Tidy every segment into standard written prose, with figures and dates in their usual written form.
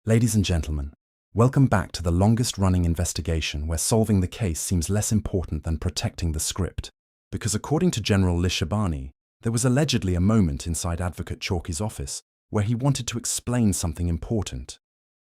Ladies and gentlemen, welcome back to the longest-running investigation where solving the case seems less important than protecting the script. Because according to General Lishabani, there was allegedly a moment inside Advocate Chalky's office where he wanted to explain something important.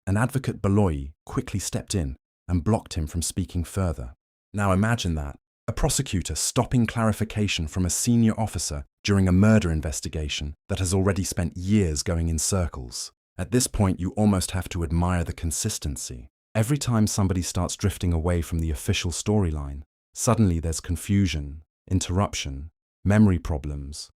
And Advocate Baloyi quickly stepped in and blocked him from speaking further. Now imagine that, a prosecutor stopping clarification from a senior officer during a murder investigation that has already spent years going in circles. At this point, you almost have to admire the consistency. Every time somebody starts drifting away from the official storyline, suddenly there's confusion, interruption, memory problems,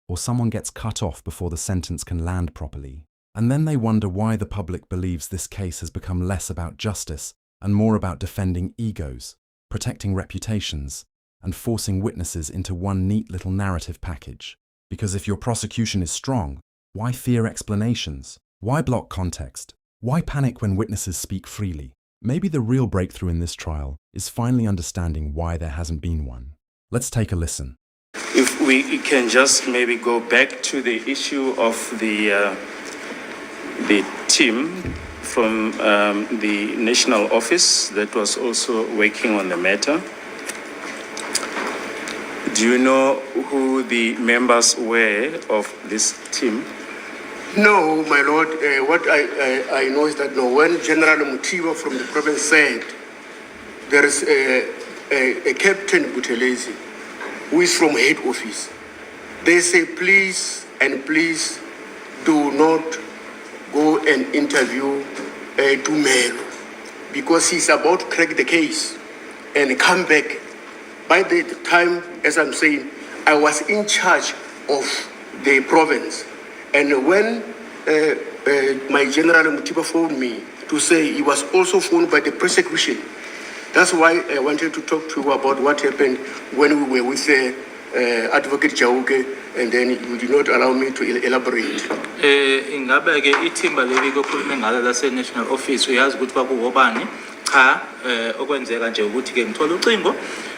or someone gets cut off before the sentence can land properly. And then they wonder why the public believes this case has become less about justice and more about defending egos, protecting reputations, and forcing witnesses into one neat little narrative package. Because if your prosecution is strong, why fear explanations? Why block context? Why panic when witnesses speak freely? Maybe the real breakthrough in this trial is finally understanding why there hasn't been one. Let's take a listen. If we can just maybe go back to the issue of the team from the national office that was also working on the matter. Do you know who the members were of this team? No, my lord. What I know is that when General Mutiba from the province said there is a Captain Buthelezi who is from head office, they say please do not go and interview Tumelo because he's about to crack the case and come back. By the time, as I'm saying, I was in charge of the province. And when my General Mutiba phoned me to say he was also phoned by the prosecution, that's why I wanted to talk to you about what happened when we were with Advocate Chauke, and then you did not allow me to elaborate. Ingabe ke ithimba leli kokhuluma ngalo lase National Office uyazi ukuthi kwakubobani cha okwenzeka nje ukuthi ke ngithola ucingo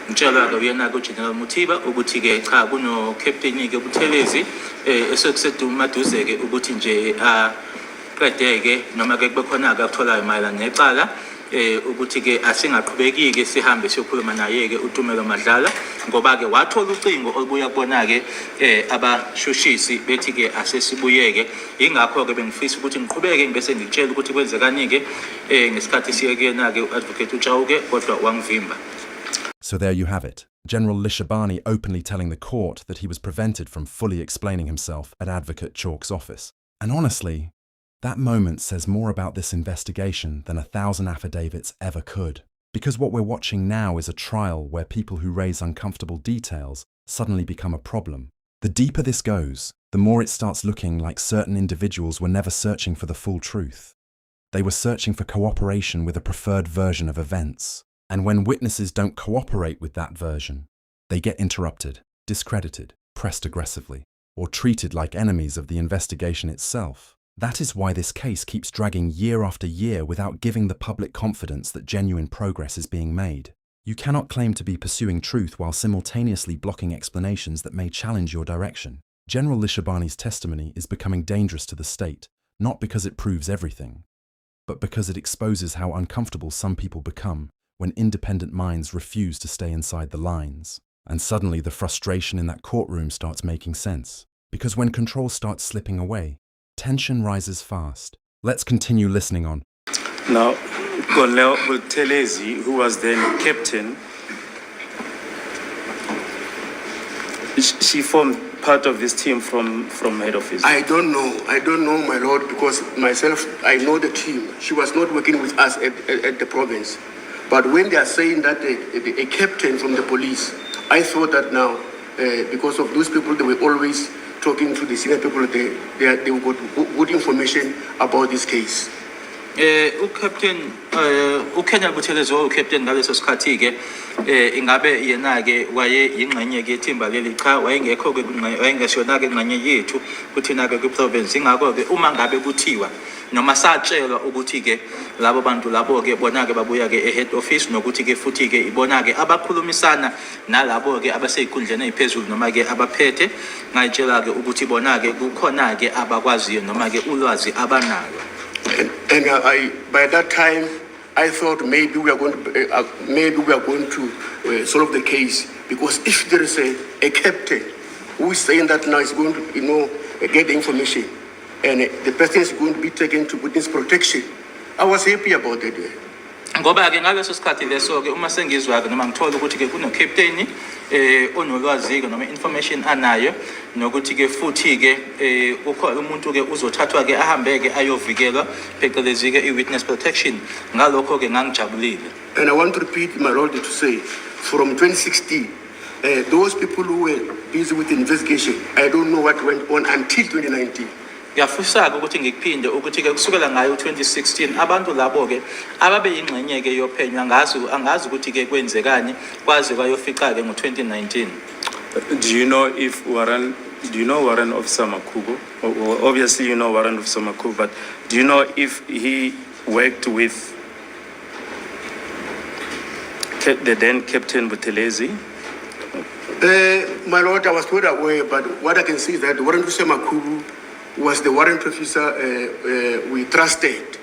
ngitshela ke uyena ke General Mutiba ukuthi ke cha kuno Captain ke Buthelezi esekusedumaduze ke ukuthi nje qedeke noma ke kube khona ke akutholayo mayelana necala ukuthi ke asingaqhubeki ke sihambe siyokhuluma naye ke uTumelo Madlala ngoba ke wathola ucingo olubuya kubona ke abashushisi bethi ke asesibuyeke ingakho ke bengifisa ukuthi ngiqhubeke ngibese ngitshela ukuthi kwenzekani ke ngesikhathi siyekena ke uAdvocate uChauke kodwa wangivimba. So there you have it, General Lishabani openly telling the court that he was prevented from fully explaining himself at Advocate Chalk's office. And honestly, that moment says more about this investigation than 1,000 affidavits ever could. Because what we're watching now is a trial where people who raise uncomfortable details suddenly become a problem. The deeper this goes, the more it starts looking like certain individuals were never searching for the full truth. They were searching for cooperation with a preferred version of events. And when witnesses don't cooperate with that version, they get interrupted, discredited, pressed aggressively, or treated like enemies of the investigation itself. That is why this case keeps dragging year after year without giving the public confidence that genuine progress is being made. You cannot claim to be pursuing truth while simultaneously blocking explanations that may challenge your direction. General Lishabani's testimony is becoming dangerous to the state, not because it proves everything, but because it exposes how uncomfortable some people become when independent minds refuse to stay inside the lines. And suddenly the frustration in that courtroom starts making sense. Because when control starts slipping away, tension rises fast. Let's continue listening on. Now, Colonel Buthelezi, who was then captain, she formed part of this team from head office. I don't know, my lord, because myself, I know the team. She was not working with us at the province. But when they are saying that a captain from the police, I thought that now, because of those people, they were always talking to the senior people, they got good information about this case. Captain uKenya Buthelezi Captain ngaleso sikhathi ke ingabe yena ke waye ingxenye ke ithimba leli cha wayengekho ke wayengeshona ke ingxenye yethu kuthina ke ku-province ingakho ke uma ngabe kuthiwa noma satshelwa ukuthi ke labo bantu labo ke bona ke babuya ke head office nokuthi ke futhi ke ibona ke abakhulumisana nalabo ke abaseyikundleni eziphezulu noma ke abaphethe ngayitshela ke ukuthi bona ke kukhona ke abakwaziyo noma ke ulwazi abanalo. And by that time, I thought maybe we are going to solve the case, because if there is a captain who is saying that now is going to, get the information, and the person is going to be taken to witness protection, I was happy about it. Ngoba ke ngaleso sikhathi leso ke uma sengizwa ke noma ngithola ukuthi ke kuno captain onolwazi ke noma information anayo nokuthi ke futhi ke ukhona umuntu ke uzothathwa ke ahambe ke ayovikelwa phecelezi ke i-witness protection, ngalokho ke ngangijabulile. And I want to repeat, my Lord, to say, from 2016, those people who were busy with the investigation, I don't know what went on until 2019. Ngiyafisa ukuthi ngikuphinde ukuthi ke kusukela ngayo 2016 abantu labo ke ababe yingxenye ke yophenyo angazi ukuthi ke kwenzekani kwaze kwayofica ke ngo2019. Do you know Warrant Officer Makubo? Well, obviously you know Warrant Officer Makubo, but do you know if he worked with the then Captain Buthelezi? My Lord, I was not aware, but what I can see is that Warrant Officer Makubo was the warrant officer we trusted.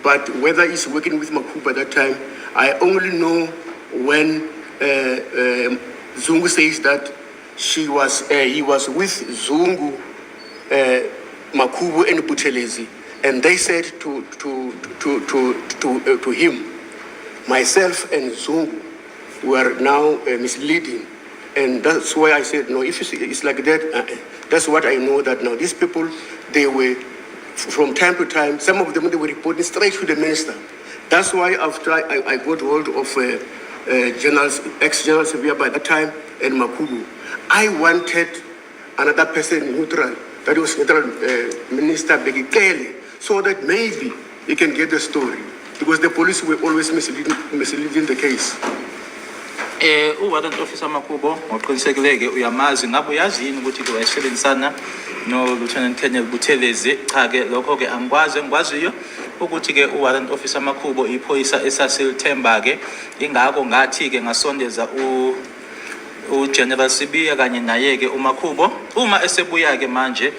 But whether he's working with Makubo at that time, I only know when Zungu says that he was with Zungu, Makubo and Buthelezi, and they said to him, myself and Zungu were now misleading. And that's why I said, no, if it's like that, that's what I know, that now these people, they were, from time to time, some of them, they were reporting straight to the minister. That's why after I got hold of ex-General Sevilla by that time, and Makubo, I wanted another person neutral, that was neutral Minister Bheki Cele, so that maybe he can get the story, because the police were always misleading the case. Warrant Officer Makubo ngoqinisekileke uyamazi ngabe uyazini ukuthi ke wayesebenzisana no Lieutenant Colonel Buthelezi. Cha ke lokho ke engikwaziyo ukuthi ke Warrant Officer Makubo iphoyisa esasilithemba ke, ingakho ngathi ke ngasondeza u General Sibiya kanye naye ke uMakubo uma esebuya ke manje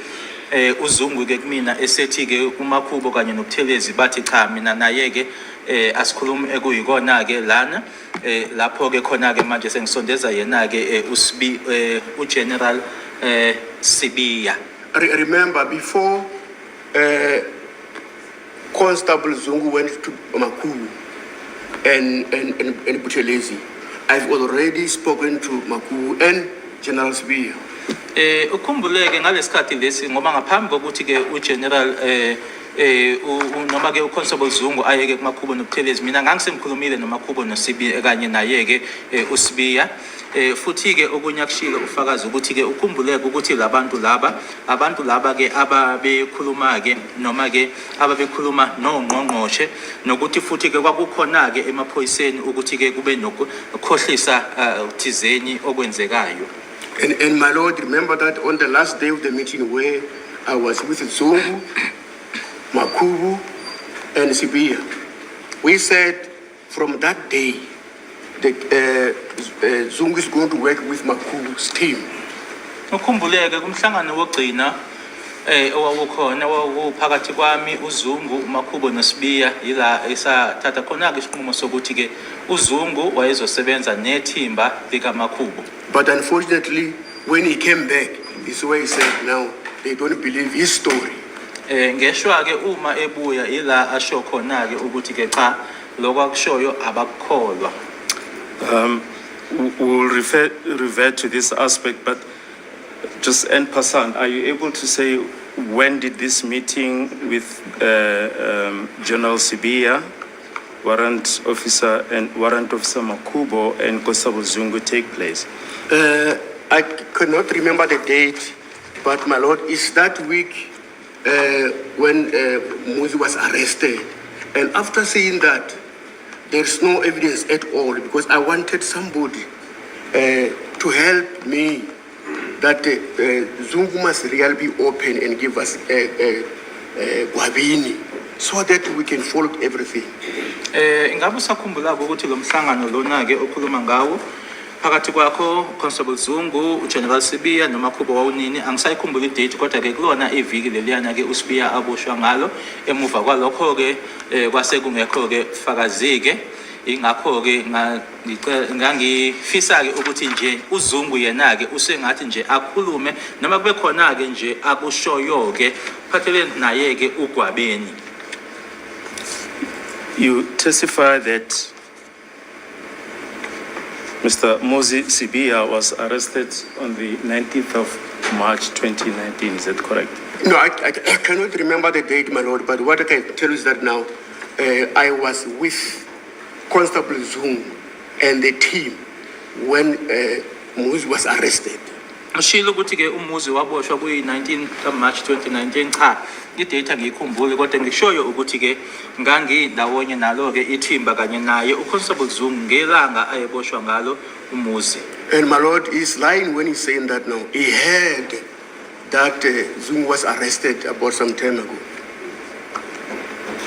uZungu ke kumina esethi ke uMakubo kanye noButhelezi bathi cha mina naye ke asikhulume ekuyikona ke lana lapho ke khona ke manje sengisondeza yena ke uGeneral Sibiya. Remember, before Constable Zungu went to Makubo and Buthelezi, I've already spoken to Makubo and General Sibiya. Ukhumbuleke ngalesikhathi lesi ngoba ngaphambi kokuthi ke uGeneral noma ke uConstable Zungu ayeke kuMakubo noButhelezi, mina ngangisemkhulumile noMakubo noSibiya kanye naye ke uSibiya. Futhi ke okunyakushilo ufakazi ukuthi ke ukhumbuleke ukuthi abantu laba ke ababekhuluma ke noma ke ababekhuluma noNgqongqoshe nokuthi futhi ke kwakukhona ke emaphoyiseni ukuthi ke kube nokukhohlisa thizeni okwenzekayo. And my Lord, remember that on the last day of the meeting where I was with Zungu, Makubo, and Sibiya, we said from that day that Zungu is going to work with Makubo's team. Ukhumbuleke kumhlangano wogcina owawukhona phakathi kwami uZungu, uMakubo noSibiya ila esathatha khona ke isinqumo sokuthi ke uZungu wayezosebenza nethimba likaMakubo. But unfortunately, when he came back, this is where he said now they don't believe his story. Ngeshwa ke uma ebuya ila asho khona ke ukuthi ke cha lokho akushoyo abakholwa. We'll revert to this aspect, but just en passant, are you able to say when did this meeting with General Sibiya, Warrant Officer Makubo and Constable Zungu take place? I cannot remember the date, but my Lord, is that week when Muzi was arrested. And after saying that, there's no evidence at all, because I wanted somebody to help me that Zungu must really be open and give us Gwabini so that we can follow everything. Ingabe usakhumbula ukuthi lo mhlangano lona ke okhuluma ngawo phakathi kwakho Constable Zungu, uGeneral Sibiya noma Khubo wawunini angisayikhumbula idate kodwa ke kulona iviki leliyana ke uSibiya aboshwa ngalo emuva kwalokho ke kwase kungekho ke fakazi ke ingakho ke ngangifisa ke ukuthi nje uZungu yena ke usengathi nje akhulume noma kube khona ke nje akushoyo ke phathelene naye ke uGwabeni. You testify that Mr. Mozi Sibiya was arrested on the 19th of March 2019, is that correct? No, I cannot remember the date, my lord, but what I can tell you is that now I was with Constable Zungu and the team when Mozi was arrested. Ushilo ukuthi ke umuzi waboshwa kuyi 19 March 2019 cha idata ngikhumbule kodwa ngishoyo ukuthi ke ngangindawonye nalo ke ithimba kanye naye uConstable Zungu ngelanga ayeboshwa ngalo umuzi. And my lord is lying when he's saying that now. He heard that Zungu was arrested about some time ago.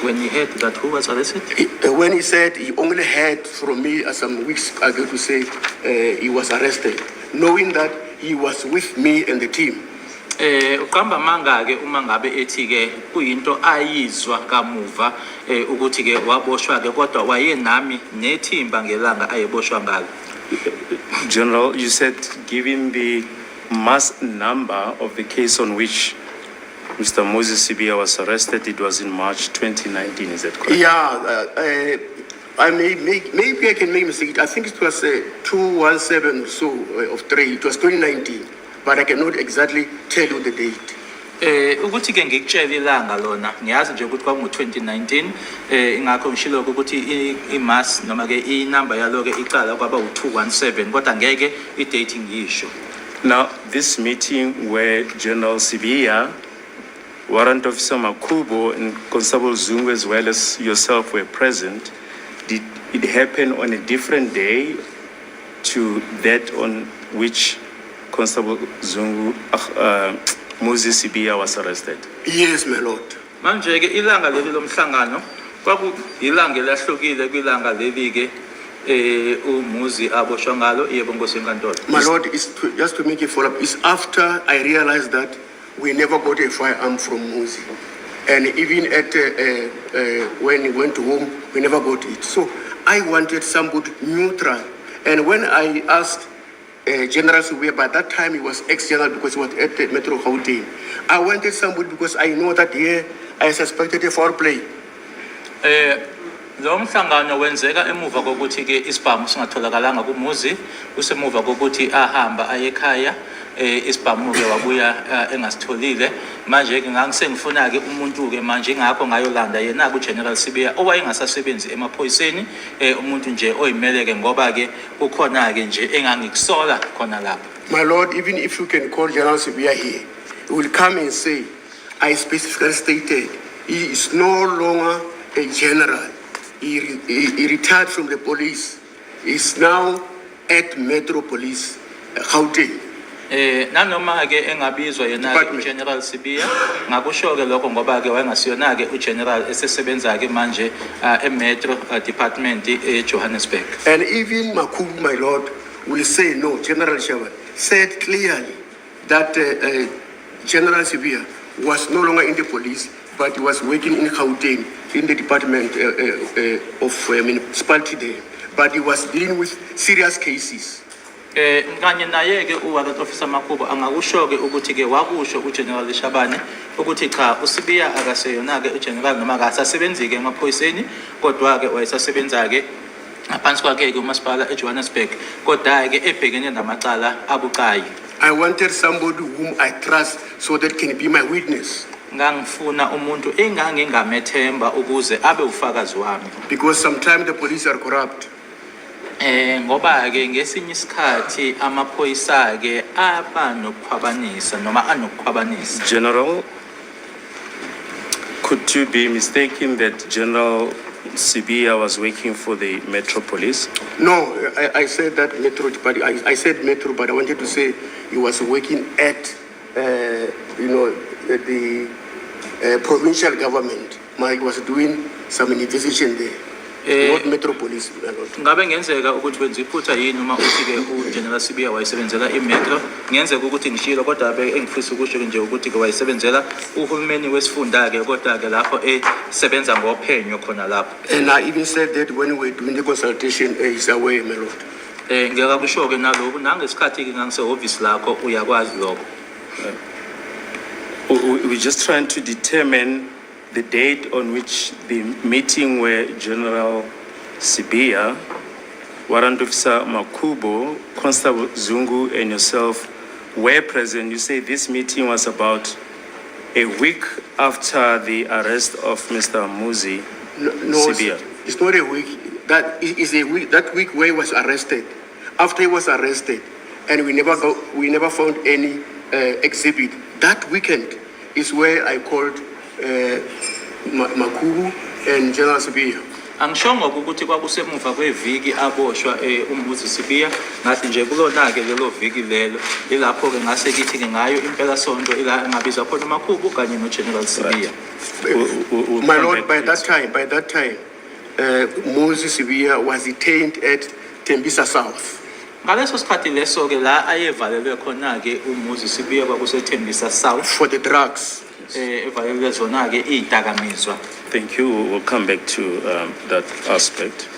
When he heard that who was arrested? When he said he only heard from me some weeks ago to say he was arrested, knowing that he was with me and the team. Uqamba manga ke uma ngabe ethi ke kuyinto ayizwa kamuva ukuthi ke waboshwa ke kodwa wayenami nethimba ngelanga ayeboshwa ngalo. General, you said given the mass number of the case on which Mr. Moses Sibiya was arrested, it was in March 2019, is that correct? Yeah, I maybe I can make a mistake. I think it was 217 or so of 3. It was 2019, but I cannot exactly tell you the date. Ukuthi ke ngikutshela ilanga lona ngiyazi nje ukuthi kwakungu 2019 ingakho ngishilo ukuthi imass noma ke inumber yalo ke icala kwaba u217 kodwa ngeke idate ngisho. Now, this meeting where General Sibiya, Warrant Officer Makubo and Constable Zungu as well as yourself were present, did it happen on a different day to that on which Constable Zungu, Moses Sibiya was arrested? Yes, my lord. Manje ke ilanga leli lomhlangano kwaku ilanga lahlukile kwilanga leli ke umuzi aboshwa ngalo yebo Nkosi enkantolo. My lord, just to make a follow up, is after I realized that we never got a firearm from Mozi. And even at when he went home, we never got it. So I wanted somebody neutral. And when I asked General Sibiya, by that time he was ex-general because he was at Metro Gauteng, I wanted somebody because I know that here I suspected a foul play. Lo mhlangano wenzeka emuva kokuthi ke isibhamu singatholakalanga kumuzi kusemuva kokuthi ahamba ayekhaya isibhamu ke wabuya engasitholile manje ke ngangisengifuna ke umuntu ke manje ngakho ngayolanda yena ku General Sibiya owayengasasebenzi emaphoyiseni umuntu nje oyimele ke ngoba ke kukhona ke nje engangikusola khona lapha. My lord, even if you can call General Sibiya here, he will come and say, I specifically stated he is no longer a general. He retired from the police. He's now at Metro Police, Gauteng. Nanoma ke engabizwa yena ke General Sibiya ngakusho ke lokho ngoba ke wayengasiyona ke uGeneral esesebenza ke manje eMetro Department eJohannesburg. And even Makubu, my lord, will say no. General Shaban said clearly that General Sibiya was no longer in the police, but he was working in Gauteng in the Department of Municipality there. But he was dealing with serious cases. Kanye naye ke uWarrant Officer Makubo angakusho ke ukuthi ke wakusho uGeneral Shabane ukuthi cha uSibiya akaseyona ke uGeneral noma akasasebenzi ke emaphoyiseni kodwa ke wayesasebenza ke ngaphansi kwakhe ke uMasipala eJohannesburg kodwa ke ebhekene namacala abucayi. I wanted somebody whom I trust so that can be my witness. Ngangifuna umuntu engangingamethemba ukuze abe ufakazi wami. Because sometimes the police are corrupt. Ngoba ke ngesinye isikhathi amaphoyisa ke aba nokukhwabanisa noma anokukhwabanisa. General, could you be mistaken that General Sibiya was working for the Metro Police? No, I said that Metro, but I said Metro, but I wanted to say he was working at, the provincial government. He was doing some investigation there. not Metropolis, my lord. Ngabe ngenzeka ukuthi wenza iphutha yini uma uthi ke uGeneral Sibiya wayesebenzela iMetro ngenzeka ukuthi ngishilo kodwa abe engifisa ukusho nje ukuthi ke wayesebenzela uhulumeni wesifunda ke kodwa ke lapho esebenza ngophenyo khona lapho And I even said that when we were doing the consultation, he's away, my lord. ngeke kusho ke naloko nangesikhathi ke ngangisehhovisi lakho uyakwazi lokho We're just trying to determine the date on which the meeting where General Sibiya, Warrant Officer Makubo, Constable Zungu, and yourself were present. You say this meeting was about a week after the arrest of Mr. Muzi No, Sibiya. it's not a week. That is a week. That week where he was arrested. After he was arrested, and we never found any exhibit. That weekend is where I called Makubu and General Sibiya. Angishongo ukuthi kwakusemuva kweviki aboshwa uMbuzi Sibiya ngathi nje kulona ke lelo viki lelo ilapho ke ngase kithi ke ngayo impela sonto ila ngabiza khona uMakhubu kanye noGeneral Sibiya My lord, by that time, Moses Sibiya was detained at Tembisa South. ngaleso sikhathi leso ke la ayevalelwe khona ke uMbuzi Sibiya kwakusethembisa South For the drugs. evalelwe zona ke izidakamizwa. Thank you. We'll come back to that aspect.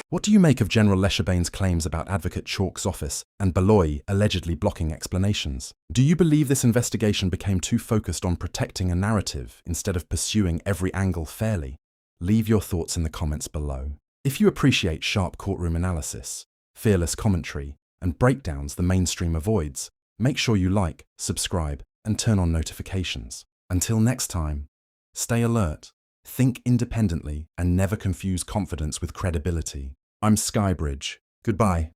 What do you make of General Leshabane's claims about Advocate Chalk's office and Baloy allegedly blocking explanations? Do you believe this investigation became too focused on protecting a narrative instead of pursuing every angle fairly? Leave your thoughts in the comments below. If you appreciate sharp courtroom analysis, fearless commentary, and breakdowns the mainstream avoids, make sure you like, subscribe, and turn on notifications. Until next time, stay alert, think independently, and never confuse confidence with credibility. I'm Skybridge. Goodbye.